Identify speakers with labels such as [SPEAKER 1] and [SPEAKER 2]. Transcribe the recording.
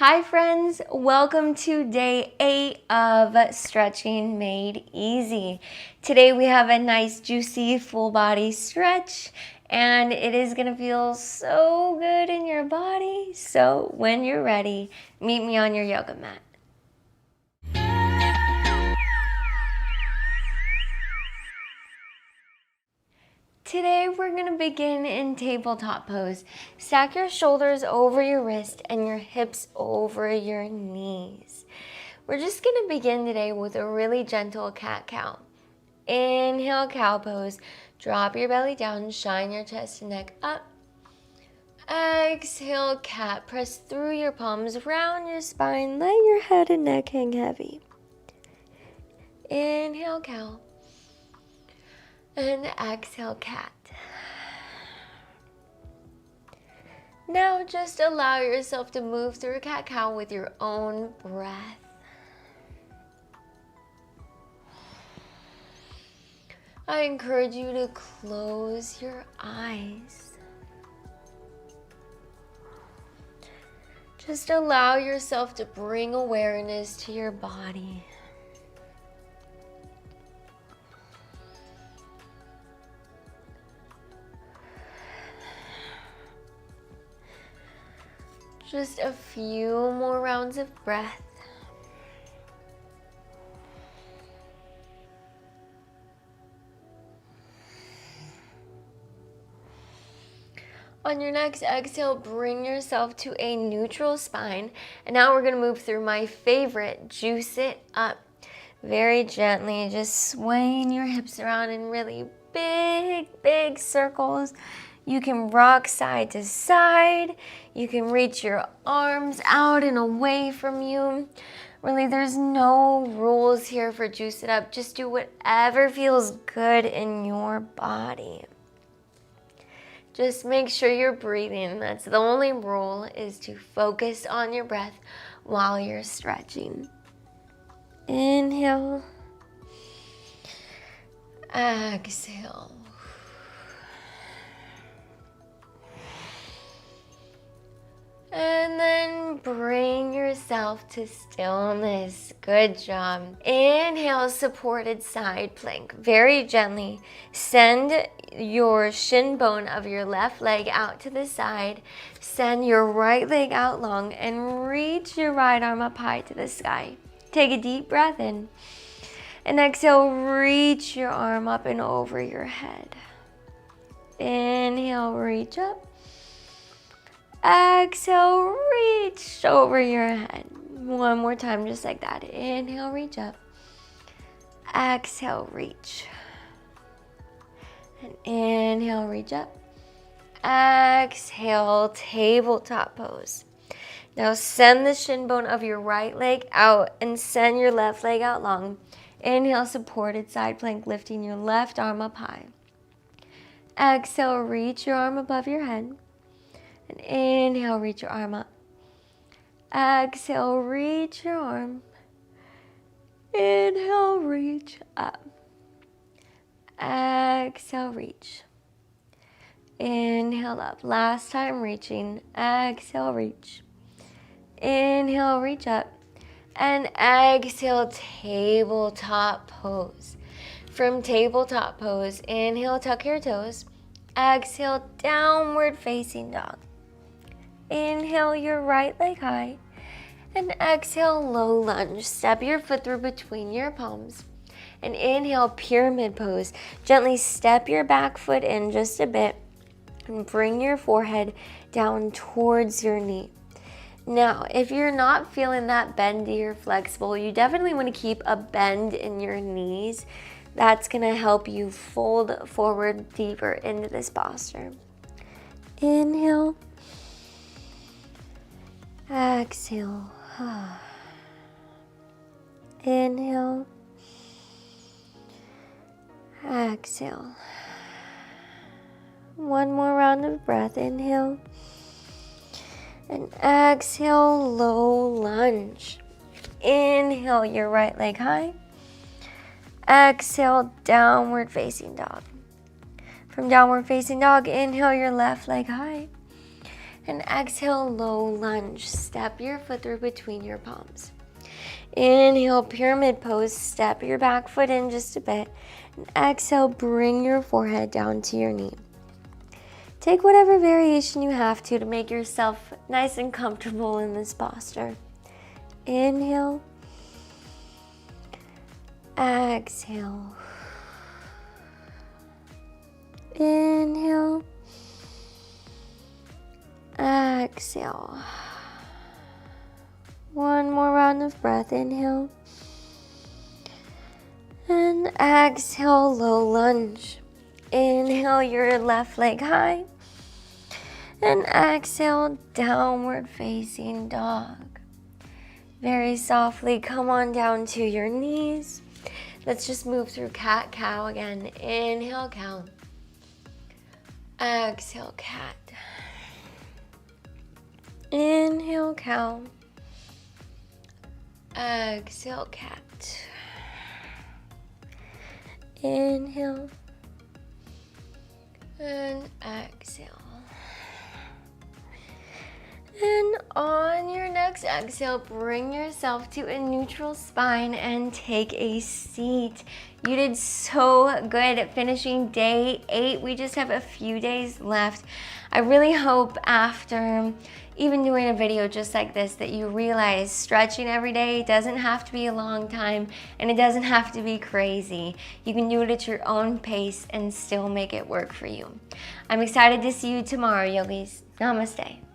[SPEAKER 1] Hi friends, welcome to day 8 of Stretching Made Easy. Today we have a nice juicy full body stretch and it is going to feel so good in your body. So when you're ready, meet me on your yoga mat. Today we're going to begin in tabletop pose. Stack your shoulders over your wrist and your hips over your knees. We're just going to begin today with a really gentle cat-cow. Inhale, cow pose. Drop your belly down, shine your chest and neck up. Exhale, cat. Press through your palms, round your spine, let your head and neck hang heavy. Inhale, cow. And exhale, cat. Now just allow yourself to move through cat-cow with your own breath. I encourage you to close your eyes. Just allow yourself to bring awareness to your body. Just a few more rounds of breath. On your next exhale, bring yourself to a neutral spine. And now we're going to move through my favorite, juice it up. Very gently, just swaying your hips around in really big circles. You can rock side to side. You can reach your arms out and away from you. Really, there's no rules here for juice it up. Just do whatever feels good in your body. Just make sure you're breathing. That's the only rule, is to focus on your breath while you're stretching. Inhale. Exhale. And then bring yourself to stillness. Good job. Inhale, supported side plank. Very gently send your shin bone of your left leg out to the side. Send your right leg out long and reach your right arm up high to the sky. Take a deep breath in. And exhale, reach your arm up and over your head. Inhale, reach up. Exhale, reach over your head. One more time, just like that. Inhale, reach up. Exhale, reach. And inhale, reach up. Exhale, tabletop pose. Now send the shin bone of your right leg out and send your left leg out long. Inhale, supported side plank, lifting your left arm up high. Exhale, reach your arm above your head. And inhale, reach your arm up. Exhale, reach your arm. Inhale, reach up. Exhale, reach. Inhale up. Last time reaching. Exhale, reach. Inhale, reach up. And exhale, tabletop pose. From tabletop pose, inhale, tuck your toes. Exhale, downward facing dog. Inhale your right leg high and exhale low lunge. Step your foot through between your palms and inhale pyramid pose. Gently step your back foot in just a bit and bring your forehead down towards your knee. Now, if you're not feeling that bendy or flexible, you definitely want to keep a bend in your knees. That's going to help you fold forward deeper into this posture. Inhale. Exhale. Inhale. Exhale. One more round of breath. Inhale. And exhale, low lunge. Inhale your right leg high. Exhale, downward facing dog. From downward facing dog, inhale your left leg high. And exhale, low lunge. Step your foot through between your palms. Inhale, pyramid pose. Step your back foot in just a bit. And exhale, bring your forehead down to your knee. Take whatever variation you have to make yourself nice and comfortable in this posture. Inhale. Exhale. Inhale. Exhale. One more round of breath. Inhale. And exhale, low lunge. Inhale your left leg high. And exhale, downward facing dog. Very softly come on down to your knees. Let's just move through cat, cow again. Inhale, cow. Exhale, cat. Inhale, cow. Exhale, cat. Inhale. And exhale. And on your next exhale, bring yourself to a neutral spine and take a seat. You did so good at finishing day 8. We just have a few days left. I really hope after even doing a video just like this that you realize stretching every day doesn't have to be a long time and it doesn't have to be crazy. You can do it at your own pace and still make it work for you. I'm excited to see you tomorrow, yogis. Namaste.